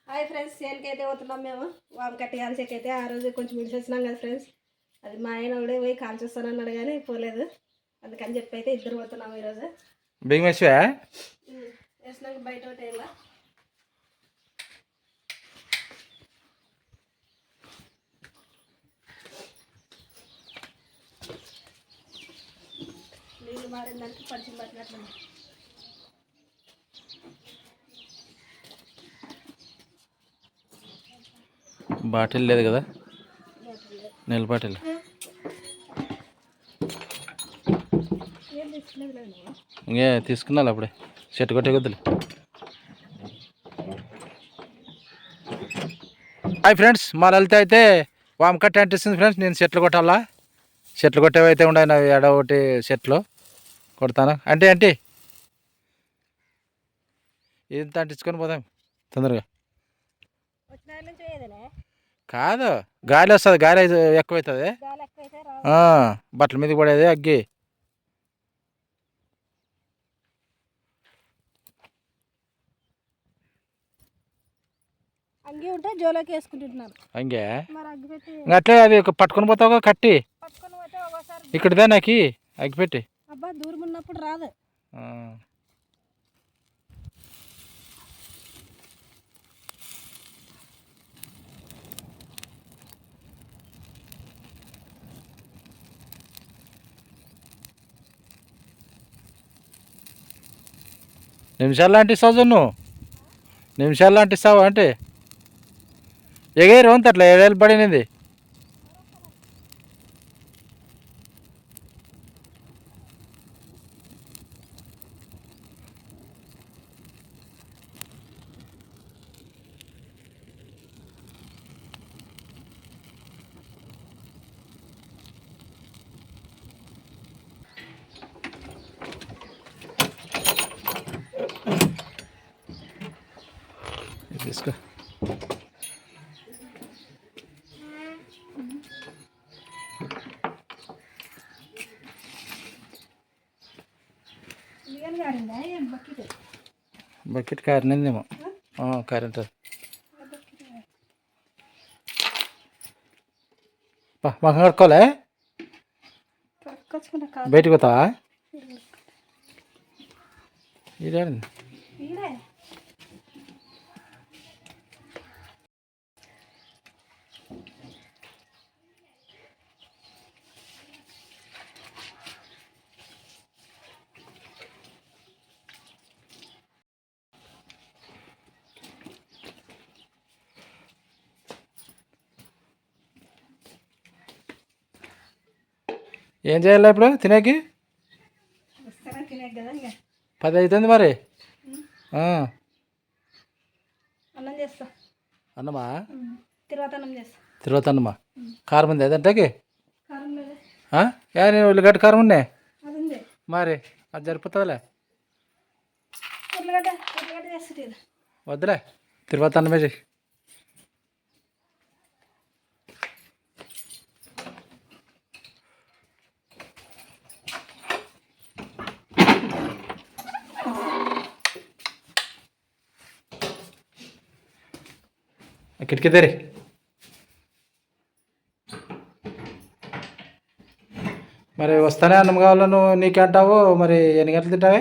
Hi friends, చేనుకైతే పోతున్నాం మేము. వాము కట్టి కాల్చేకైతే ఆ రోజు కొంచెం విడిచేసినాం కదా ఫ్రెండ్స్. అది మా ఆయన కూడా పోయి కాల్చేస్తానన్నాడు కానీ పోలేదు. అందుకని చెప్పి అయితే ఇద్దరు పోతున్నాము ఈరోజు. వేసినాక బయట ఒకటి ఇలా నీళ్ళు మారిందానికి పరిచయం పట్టినట్లు. బాటిల్ లేదు కదా, నీళ్ళ బాటిల్ ఇంకే తీసుకున్నాను అప్పుడే. చెట్టు కొట్టే కొద్దులు. హాయ్ ఫ్రెండ్స్, మా లలిత అయితే వామ్ కట్టి అంటిస్తుంది ఫ్రెండ్స్. నేను చెట్లు కొట్టాలా, చెట్లు కొట్టేవి అయితే ఉన్నాయి. నా ఎడ ఒకటి చెట్లు కొడతాను అంటే ఇంత అంటించుకొని పోదాం తొందరగా. కాదు, గాలి వస్తుంది, గాలి ఎక్కువవుతుంది, బట్టల మీదకి పడేది అగ్గి. అంగి ఉంటే జోలోకి వేసుకుంటున్నారు. అంగే అట్లే అది పట్టుకొని పోతావు కట్టి ఇక్కడదే నాకు అగ్గిపెట్టి. అబ్బా దూరం ఉన్నప్పుడు రాదు. నిమిషాలు అంటిస్తావు జొన్ను, నిమిషాలు అంటిస్తావు అంటే ఎగేరు అంత అట్లా ఏడేళ్ళు పడినది. తీసుకో. బకెట్ కారినిందేమో, కరెంట్. మొహం కడుక్కోలే, బయటికి పోతావా? ఇదే ఏం చేయాలి ఇప్పుడు తినేకి? 10 అవుతుంది మరి. అన్నం చేస్తా. అన్నమా? తిరువాత అన్నమా? కారం ఉంది అదంటకి? ఉల్లిగడ్డ కారం ఉన్నాయి మరి, అది సరిపోతుందిలే. వద్దులే, తిరువాత అన్నమే చెయ్యి. కిటికీ తెరి. మరి వస్తానే అన్నం కావాలో నువ్వు నీకంటావు. మరి ఎన్ని గంటలు తింటావే?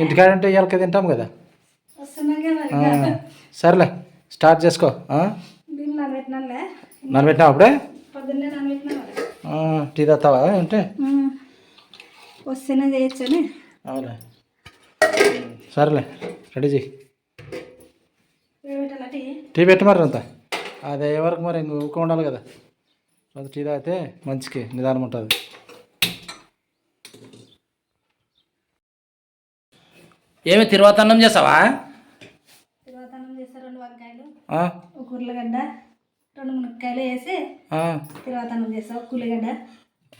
ఇంటికాడంటే ఇవాళకి తింటాం కదా. సరేలే, స్టార్ట్ చేసుకో. నానబెట్టినావు అప్పుడే? టీ తాగుతావా అంటే? వస్తేనే చేయొచ్చని. అవులే, సరేలే, రెడీ చెయ్యి. టీ పెట్టి మరి అంతా అదే వరకు మరి ఇంక ఊక ఉండాలి కదా. అది టీ తాగితే మంచికి నిదానం ఉంటుంది. ఏమి తిరువాత అన్నం చేస్తావా? తిరువాత అన్నం చేస్తా. 2 వంకాయలు, 1 ఉర్లగడ్డ, 2 మునక్కాయలు వేసి తిరువాత అన్నం చేస్తా. 1 ఉల్లిగడ్డ.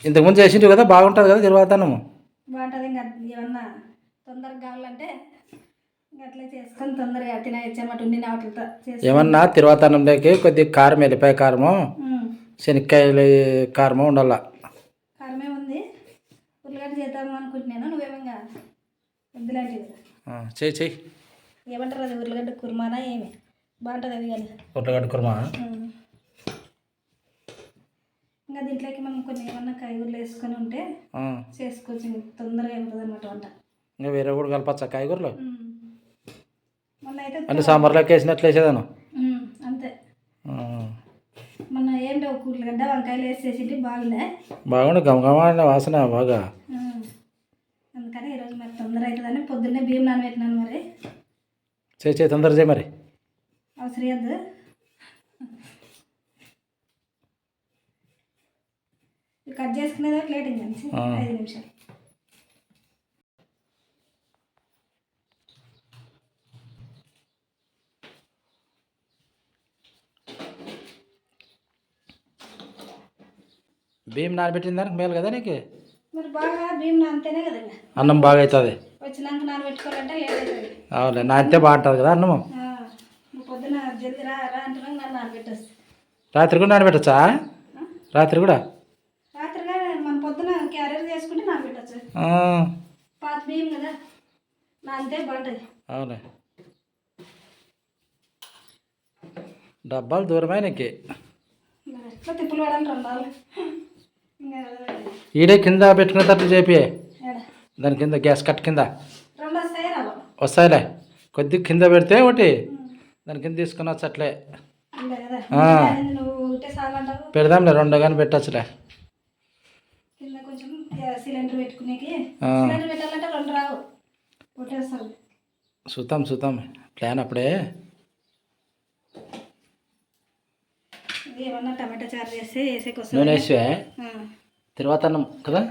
ఇంతకుముందు చేసింటివి కదా, బాగుంటుంది కదా తిరువాత అన్నము. బాగుంటుంది. ఇంకా ఏమన్నా తొందరగా కావాలంటే అట్లా చేసుకొని తొందరగా తినేయచ్చన్నమాట. ఉండిన వాటితో ఏమన్నా తిరువాత అన్నంలోకి కొద్దిగా కారం, ఎల్లిపాయ కారము, శనక్కాయలు కారము ఉండాల. కారమే ఉంది. ఉల్లిగడ్డ చేద్దాము అనుకుంటున్నాను. నువ్వేమంగా వద్దులాంటివి చెయ్యి. ఏమంటారు అది? ఉర్లగడ్డ కుర్మానా ఏమి? బాగుంటుంది అది కానీ ఉర్లగడ్డ కుర్మా. ఇంకా దీంట్లోకి మనం కొన్ని ఏమన్నా కాయగూరలు వేసుకొని ఉంటే చేసుకోవచ్చు, తొందరగా అయిపోతుంది అనమాట వంట. ఇంకా వేరే కూడా కలపచ్చా కాయగూరలు? మొన్న అయితే అంటే సాంబార్లోకి వేసినట్లు వేసేదాను అంతే. మొన్న ఏంటి ఒక ఉల్లిగడ్డ వంకాయలు వేసేసి బాగుండే, బాగుండు గమగమ వాసన బాగా. అందుకని ఈరోజు మరి తొందర అవుతుందని పొద్దున్నే బియ్యం నానబెట్టినాను. మరి చేయి తొందర చేయి మరి. అవసరం వద్దు. కట్ చేసుకునేది ప్లేట్ ఇంకా 5 నిమిషాలు. బియ్యం నానబెట్టిన దానికి మేలు కదా నీకు? మరి బాగా బియ్యం నానితేనే కదా అన్నం బాగా అవుతుంది. వచ్చినాక నానబెట్టుకోవాలంటే లేట్ అవుతుంది. అవులే, నానితే బాగుంటుంది కదా అన్నము. పొద్దున జల్దీ రా అంటున్నాను, నన్ను నానబెట్టేస్తుంది. రాత్రి కూడా నానబెట్టచ్చా? రాత్రి కూడా రాత్రిగా మన పొద్దున క్యారియర్ చేసుకుంటే నానబెట్టచ్చు. పాత బియ్యం కదా నానితే బాగుంటుంది. అవులే, డబ్బాలు దూరమే నీకు. ఎట్లా తిప్పులు పడాలి 2 రోజులు. ఈడే కింద పెట్టుకునేటట్లు చెప్పి దాని కింద గ్యాస్ కట్ కింద 2 వస్తాయి రావు వస్తాయిలే. కొద్దిగా కింద పెడితే ఒకటి దాని కింద తీసుకుని వచ్చు అట్లే. పెడదాంలే 2 కానీ పెట్టచ్చులే. కింద కొంచెం సిలిండర్ పెట్టుకునేకి సిలిండర్ పెట్టాలంటే 2 రావు, ఒకటే వస్తుంది. చూద్దాం ప్లాన్ అప్పుడే. ఏమన్నా టమాటా చారు చేస్తే వేసేకొస్తుంది. నూనె వేసే తర్వాత అన్నం కదా.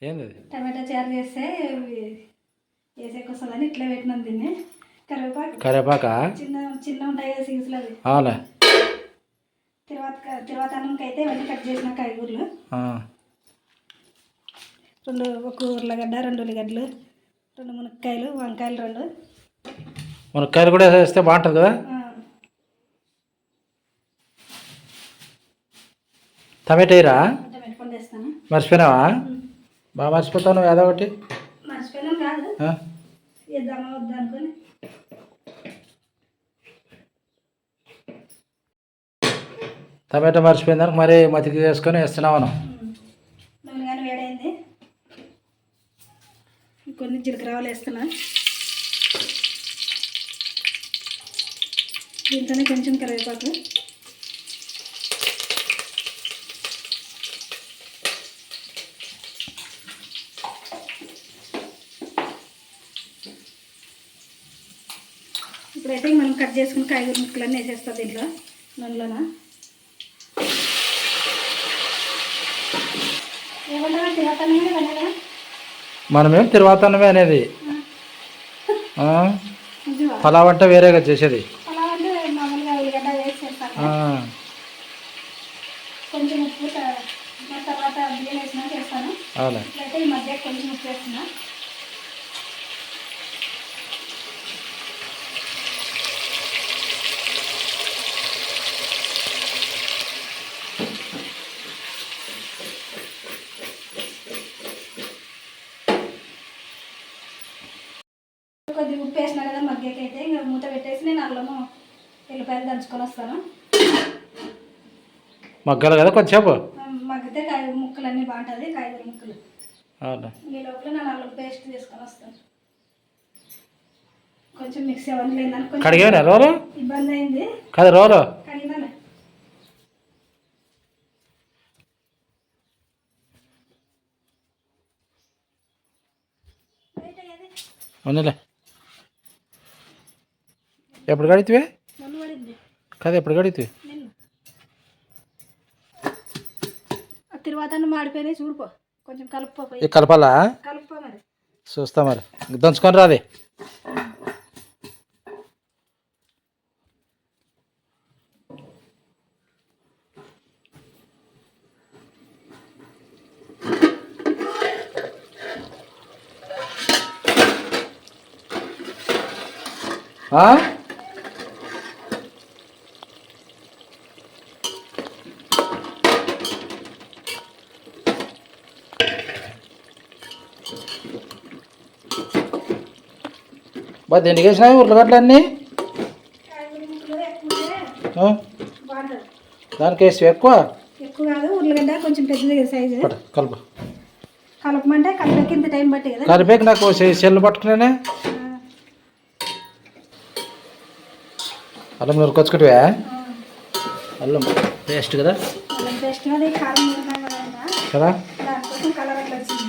ఏంది అది? టమాటా చారు చేస్తే వేసేకొస్తుందని ఇట్లా పెట్టినాం. దీన్ని కరివేపాకా చిన్న ఉంటాయి కదా సీజులు అవి. అవులే. తర్వాత అన్నంకి అయితే ఇవన్నీ కట్ చేసిన కాయగూరలు 1 ఉర్లగడ్డ, 2 ఉల్లిగడ్డలు, 2 మునక్కాయలు, వంకాయలు 2. మునక్కాయలు కూడా వేస్తే బాగుంటుంది కదా. టమాటా వేయరా? టమాటా వేస్తాను. మర్చిపోయినావా? బాగా మర్చిపోతావు నువ్వు ఏదో ఒకటి. మర్చిపోయినాం కాదు, వేద్దామా వద్దా అనుకొని. టమాటా మర్చిపోయిన దానికి మరీ మతికి వేసుకొని వేస్తున్నావు. నూనె కానీ వేడైంది, కొన్ని జీలకర్రలు వేస్తున్నా. దీంట్లోనే కొంచెం కరివేపాకు, ఇప్పుడైతే మనం కట్ చేసుకుని కాయగూర ముక్కలన్నీ వేసేస్తాం దీంట్లో నూనెలోన. ఏమన్నా తిరగతానే కదా, మనమేం తిరువాతన్నమే అనేది. పలావ్ అంటే వేరేగా చేసేది. పలావ్ అంటే మామూలుగా ఉల్లిగడ్డ వేసేస్తాను, కొంచెం ఉప్పు, తర్వాత బియ్యం వేసినా చేస్తాను. ఇట్లయితే ఈ మధ్య కొంచెం ఉప్పు వేస్తున్నా. కొద్దిగా ఉప్పు వేసినా కదా మగ్గకైతే ఇంకా మూత పెట్టేసి నేను అల్లము ఎల్లిపాయలు దంచుకొని వస్తాను. మగ్గాలి కదా కొంచెంసేపు. మగ్గితే ముక్కలన్నీ బాగుంటుంది, కాయగూర ముక్కలు. ఈ లోపల నేను అల్లం పేస్ట్ తీసుకొని వస్తాను. కొంచెం మిక్సీ అవన్నీ లేదని కడిగానే రోలు ఇబ్బంది అయింది కదా. రోలు కడిగినానే. అవునులే. ఎప్పుడు కడిగితే కదా? ఎప్పుడు కడిగితే తిరువాత మాడిపోయినాయి చూడుకో, కొంచెం కలుపుకో. కలపాలా? కలుపుకో మరి. చూస్తా మరి, దంచుకొని రాది. బా దీనికి వేసినాయి ఉర్లగడ్డలు అన్నీ బాగుంటుంది. దానికి వేసి ఎక్కువ ఎక్కువ కాదు, ఉర్లగడ్డ కొంచెం పెద్దది సైజు. కలుపు కలపమంటే కలిపేకి ఇంత టైం పట్టి కదా. కలిపేకి నాకు సెల్లు పట్టుకునే అల్లం నూరుకొచ్చుకుంటే అల్లం పేస్ట్ కదా. అల్లం పేస్ట్ అది కారం నూరుతాం కదా, దానికోసం కలర్ అట్లా వచ్చింది.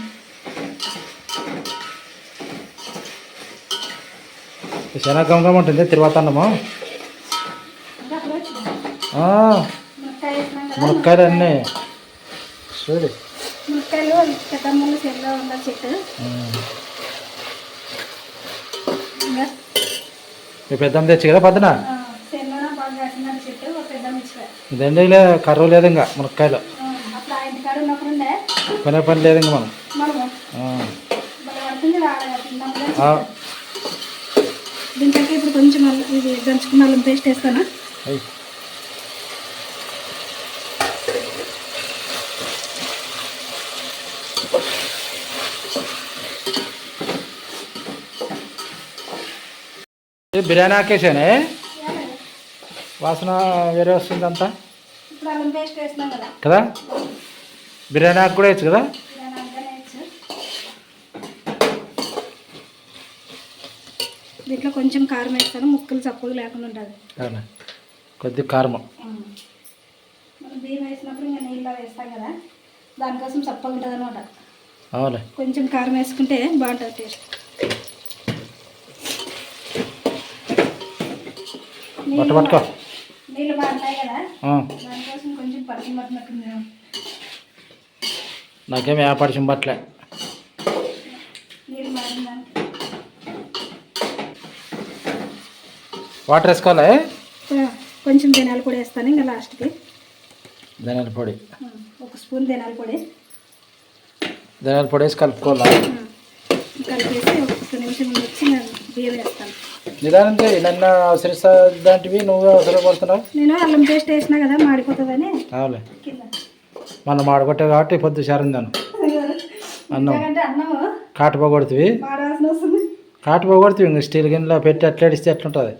చాలా గమగం ఉంటుంది తిరువాత అన్నము. ఇంకా అప్పుడు వచ్చింది మునక్కాయ వేసినాం కదా. మునక్కాయలు అన్నీ చూడు. మునక్కాయలు పెద్దమ్మలు చెల్లో ఉన్న చెట్టు. ఇంకా మీ పెద్దమ్మ తెచ్చి కదా పొద్దున చెల్లోన బాగా కాసిన చెట్టు ఒక పెద్దమ్మ ఇచ్చారు. ఇదండి కర్ర లేదు ఇంకా మునక్కాయలు. అప్పుడు ఆ ఇంటికాడ ఉన్నప్పుడు ఉండే కొనే పని లేదు ఇంకా మనం. మనము మళ్ళీ పడుతుంది రాడగా. దీంట్లోకి ఇప్పుడు కొంచెం ఇది దంచుకున్న అల్లం పేస్ట్ వేస్తాను. బిర్యానీ ఆకేసానే వాసన వేరే వస్తుంది అంతా. ఇప్పుడు అల్లం పేస్ట్ వేస్తున్నాం కదా కదా, బిర్యానీ ఆకు కూడా వేయచ్చు కదా. బిర్యానీ అంతా వేయచ్చు. దీంట్లో కొంచెం కారం వేస్తాను, ముక్కలు చప్పులు లేకుండా ఉంటుంది. అవునా, కొద్ది కారం. మనం బియ్యం వేసినప్పుడు ఇంకా నీళ్ళలో వేస్తాం కదా, దానికోసం చప్పగా ఉంటుంది అనమాట. అవులే, కొంచెం కారం వేసుకుంటే బాగుంటుంది టేస్ట్. పట్టుకో నీళ్ళు బాగుంటాయి కదా, దానికోసం కొంచెం పడిచి పట్టినట్టుంది. నాకేం వ్యాపారం పట్టలే. నీళ్ళు మారిన దానికి వాటర్ వేసుకోవాలి. కొంచెం ధనియాల పొడి వేస్తాను ఇంకా లాస్ట్కి. ధనియాల పొడి ఒక స్పూన్ ధనియాల పొడి. ధనియాల పొడి వేసి కలుపుకోవాలి. కలిపేసి ఒక నిమిషం వచ్చి నేను బియ్యం వేస్తాను. నిదానం చేయి, నన్ను అవసరిస్తా దాంటివి నువ్వు అవసరపడుతున్నావు. నేను అల్లం పేస్ట్ వేసినా కదా మాడిపోతుందని అవులే, కింద మనం మాడగొట్టావు కాబట్టి పొద్దు చారిందాను అన్నం అన్నము కాటుపోగొడుతుంది. మాడాల్సిన వస్తుంది. కాటుపోగొడుతుంది ఇంక స్టీల్ గిన్నెలో పెట్టి అట్లేడిస్తే ఎట్లుంటుంది.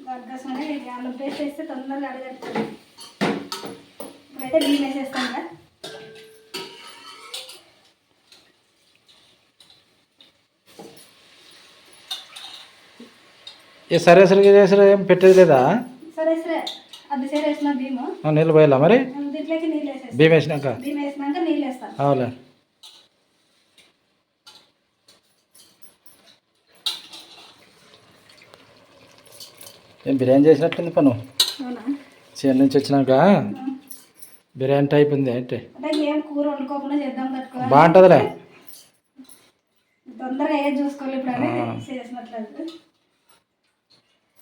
దానికోసమని అల్లం పేస్ట్ వేస్తే తొందరగా అడగడుతుంది. ఇప్పుడైతే బియ్యం వేసేస్తాను కదా. ఏ సరే సరే ఏం పెట్టేది లేదా. సరే సరే అది సరే వేసిన బియ్యము నీళ్ళు పోయాలా మరి. దీంట్లోకి నీళ్ళు వేసేస్తాను. బియ్యం వేసినాక నీళ్ళు వేస్తాను. అవులే, ఏం బిర్యానీ చేసినట్టుంది పను. అవునా, చేను నుంచి వచ్చినాక బిర్యానీ టైప్ ఉంది అంటే. అంటే ఏం కూర వండుకోకుండా చేద్దాం కట్టుకోవాలి. బాగుంటుందిలే, తొందరగా ఏది చూసుకోవాలి. ఇప్పుడు అనేది చేసినట్లేదు.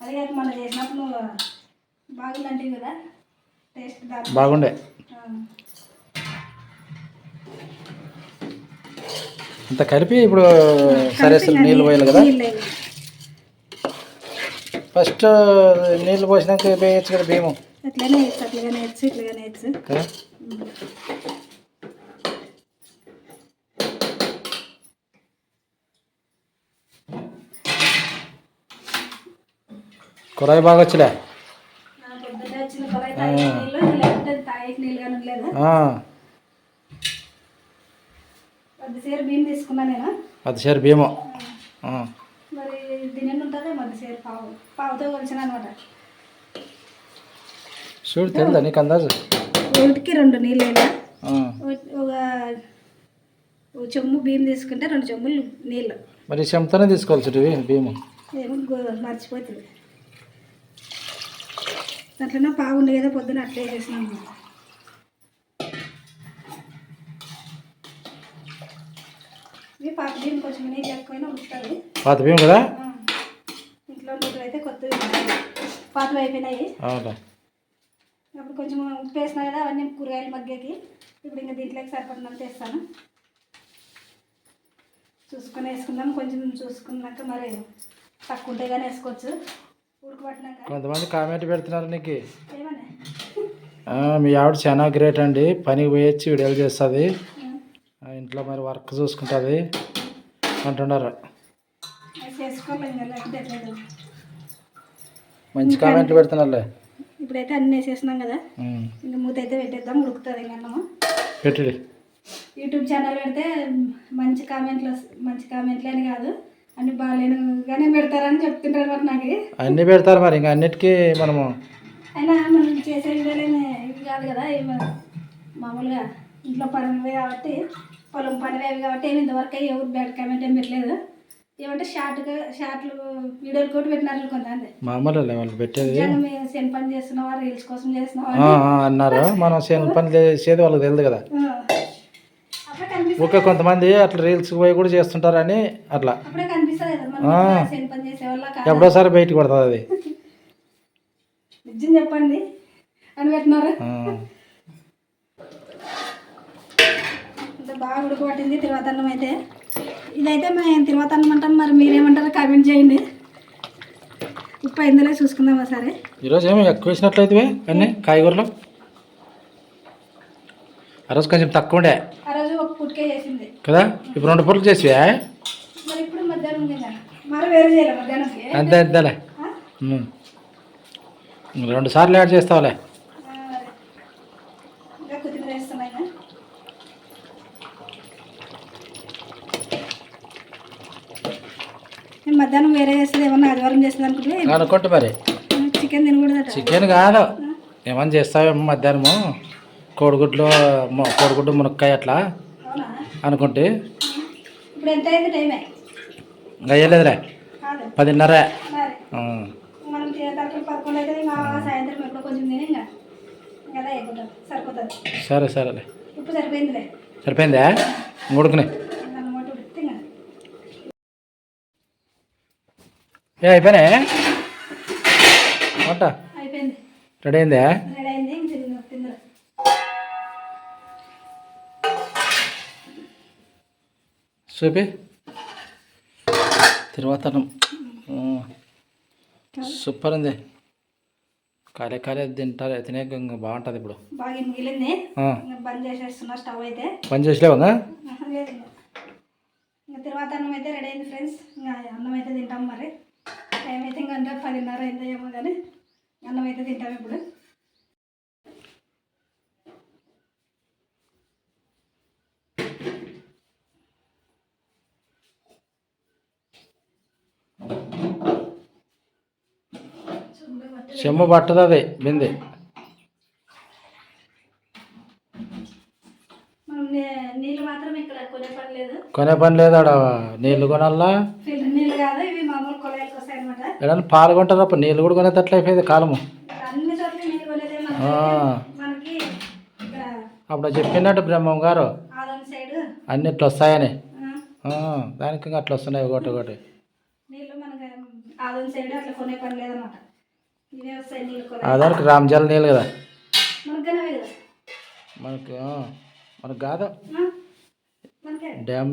అది కాక మనం చేసినప్పుడు నువ్వు బాగుందంటే కదా టేస్ట్ బాగుండే. అంత కలిపి ఇప్పుడు సరే నీళ్ళు పోయాలి కదా. ఫస్ట్ నీళ్ళు పోసినాక వేయచ్చు కదా బియ్యము. అట్లనే వేయచ్చు, అట్లుగానే వేయచ్చు, ఇట్లుగానే వేయచ్చు. కురాయి బాగా వచ్చలే. పొద్దున్నే వచ్చిన కొరాయి తాగే నీళ్ళు లేకుంటే తాగే నీళ్ళు కానీ ఉండలేదు. మధ్యసేరు బియ్యం తీసుకున్నా నేను. మధ్యసేరు బియ్యము మరి దీని ఉంటుంది మధ్యసేరు పావుతో కొలిచిన అనమాట. చూడు తెలుదా నీకు అందాజు. ఒకటికి 2 నీళ్ళు అయినా ఒక చెమ్ము బియ్యం తీసుకుంటే 2 చెమ్ములు నీళ్ళు. మరి చెంతనే తీసుకోవాలి చుట్టూ బియ్యము. ఏమో మర్చిపోతుంది. దాంట్లో పావు ఉండే కదా పొద్దున అట్లే చేసినాము. ఇవి పాత బియ్యం కొంచెం నీళ్ళు ఎక్కువైనా ఉంటుంది. పాత బియ్యం కదా. ఇంట్లో ఉన్నప్పుడు అయితే కొత్తవి పాతవి అయిపోయినాయి. అప్పుడు కొంచెం ఉప్పు వేసినా కదా అవన్నీ కూరగాయలు మగ్గకి. ఇప్పుడు ఇంకా దీంట్లోకి సరిపడినంత వేస్తాను. చూసుకొని వేసుకుందాం. కొంచెం చూసుకున్నాక మరి తక్కువ ఉంటే కానీ వేసుకోవచ్చు. ఉడకబట్టినాక కొంతమంది కామెంట్ పెడుతున్నారు నీకు. ఏమన్నా మీ ఆవిడ చాలా గ్రేట్ అండి, పనికి పోయొచ్చి వీడియోలు చేస్తుంది, ఇంట్లో మరి వర్క్ చూసుకుంటుంది అంటున్నారు. వేసుకోవాలి ఇంకా లేకపోతే ఎట్లేదు. మంచి కామెంట్లు పెడుతున్నారులే. ఇప్పుడైతే అన్నీ వేసేసినాం కదా, ఇంకా మూత అయితే పెట్టేద్దాం, ఉడుకుతుంది ఇంకా అన్నము. పెట్టి యూట్యూబ్ ఛానల్ పెడితే మంచి కామెంట్లు అని కాదు, అన్ని బాగాలేనుగానే పెడతారని చెప్తుంటారు మరి నాకు. అన్నీ పెడతారు మరి, ఇంకా అన్నిటికీ మనము అయినా మనం చేసే వీడియోలేని ఇవి కాదు కదా, మామూలుగా ఇంట్లో పనులు కాబట్టి, పొలం పనులు అవి కాబట్టి ఏమి ఇంతవరకు ఎవరు బ్యాడ్ కామెంట్ ఏం పెట్టలేదు. ఏమంటే షార్ట్లు వీడియోలు కూడా పెట్టినారు కొంతమంది. మామూలు వాళ్ళు పెట్టేది మేము శని పని చేస్తున్నావా, రీల్స్ కోసం చేస్తున్నావా అన్నారు. మనం శని పని చేసేది వాళ్ళకి తెలియదు కదా. అప్పుడే కనిపిస్తుంది. ఓకే, కొంతమంది అట్లా రీల్స్ పోయి కూడా చేస్తుంటారని అట్లా అప్పుడే కనిపిస్తుంది కదా శని పని చేసే వాళ్ళ. ఎప్పుడోసారి బయటకు పడుతుంది అది. నిజం చెప్పండి అని పెట్టినారు. బాగా ఉడకబట్టింది తిరువాత అన్నం అయితే. ఇదైతే మేము తిరువాత అన్నం అంటాం, మరి మీరేమంటారో కామెంట్ చేయండి. ఉప్పు అయిందలే చూసుకుందాం ఒకసారి. ఈరోజు ఏమో ఎక్కువ వేసినట్లయితే అన్నీ కాయగూరలు. ఆ రోజు కొంచెం తక్కువ ఉండే, ఆ రోజు ఒక పుట్కే చేసింది కదా. ఇప్పుడు 2 పూటలు చేసివా? మరి ఇప్పుడు మధ్యాహ్నం కదా, మరి వేరే చేయాలి మధ్యాహ్నంకి. అంతే అంతేలే, 2 సార్లు యాడ్ చేస్తావులే. ఇంకా కొద్దిగా వేస్తున్నాయి. నేను మధ్యాహ్నం వేరే చేస్తుంది, ఏమన్నా ఆదివారం చేస్తుంది అనుకుంటే మరి చికెన్ తినకూడదట. చికెన్ కాదు, ఏమన్నా చేస్తావేమో మధ్యాహ్నము, కోడిగుడ్డు మునక్కాయ అట్లా అవునా అనుకుంటే. ఇప్పుడు ఎంత అయింది టైమే? ఇంకా అయ్యలేదులే, 10:30. మనం తరపులు 11 అయితే ఇంకా సాయంత్రం ఎప్పుడో కొంచెం తిని ఇంకా అదే అయిపోతుంది, సరిపోతుంది. సరే సరేలే, ఉప్పు సరిపోయిందిలే. సరిపోయిందా? ఉడుకునే అన్నమాట ఉడికితే ఇంకా అయిపోయినా వంట అయిపోయింది, రెడీ అయిందా? రెడీ అయింది. ఇంక తిందా చూపి తిరువాత సూపర్ ఉంది. కాలే తింటారు, తినే ఇంకా బాగుంటుంది. ఇప్పుడు బాగా మిగిలింది, బంద్ చేసేస్తున్నా స్టవ్ అయితే. పని చేసలేవు లేదు ఇంకా తర్వాత అన్నం అయితే రెడీ అయింది ఫ్రెండ్స్. ఇంకా అన్నం అయితే తింటాం. మరి టైం అయితే ఇంకా 10:30 అయిందో ఏమో కానీ అన్నం అయితే తింటాం ఇప్పుడు. చెమ్ము పట్టదు అది బింది. నీళ్ళు మాత్రం ఇక్కడ కొనే పని లేదు ఆడ. నీళ్ళు కొనాలా, ఫిల్టర్ నీళ్ళు కాదు ఇవి, మామూలు కొలాయికి వస్తాయి అనమాట. ఏదైనా పాలు కొంటారు, అప్పుడు నీళ్ళు కూడా కొనేటట్లు అయిపోయింది కాలము. అన్ని చోట్ల నీళ్ళు కొనేదే మనకి. అప్పుడు చెప్పినట్టు బ్రహ్మం గారు సైడ్ అన్ని ఇట్లా వస్తాయని, దానికి ఇంకా అట్లా వస్తున్నాయి ఒకటి. నీళ్ళు మనకి ఆదం సైడ్ అట్లా కొనే పని లేదనమాట. ఇవే వస్తాయి నీళ్ళు. ఆధార్కి రామ్జల్ నీళ్ళు కదా మనకు కదా, మనకు కాదు డ్యామ్.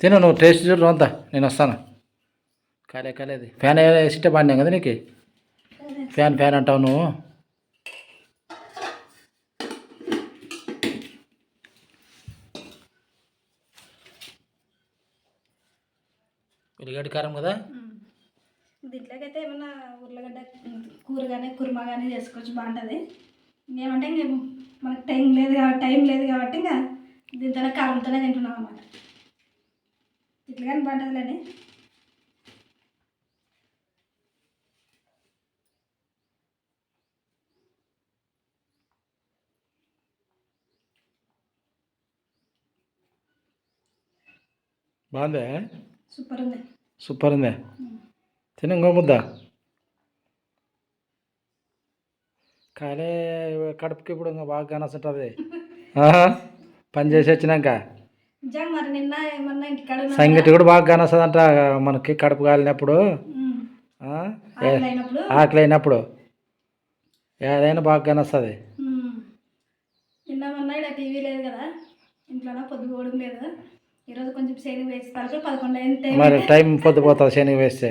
తిను, నువ్వు టేస్ట్ చూడు అంతా, నేను వస్తాను. కాలేది ఫ్యాన్ వేసిట్టే బాగున్నాం కదా నీకు. ఫ్యాన్ అంటావు నువ్వు. ఉల్లిగడ్డ కారం కదా. దీంట్లోకి అయితే ఏమన్నా ఉర్లగడ్డ కూర కానీ కుర్మా కానీ చేసుకోవచ్చు, బాగుంటుంది. ఏమంటే ఇంక మనకు టైం లేదు కాబట్టి ఇంకా దీంతోనే కారంతోనే తింటున్నాం అన్నమాట. ఇట్లా కానీ బాగుంటుందిలేని. బాగుందే, సూపర్ ఉంది. తిన ఇంకో ముద్ద. కాలే కడుపుకి ఇప్పుడు ఇంకా బాగా కానొస్తుంటుంది పని చేసి వచ్చినాక. సంగటి కూడా బాగా కానొస్తుంది అంట మనకి, కడుపు కాలినప్పుడు, ఆకలి అయినప్పుడు ఏదైనా బాగా కానొస్తుంది. నిన్న ఇక్కడ టీవీ లేదు కదా ఇంట్లో, పొద్దుపోవడం లేదు. ఈరోజు కొంచెం శనగ వేసి 11 అయింది. మరి టైం పొద్దుపోతుంది శనగ వేస్తే.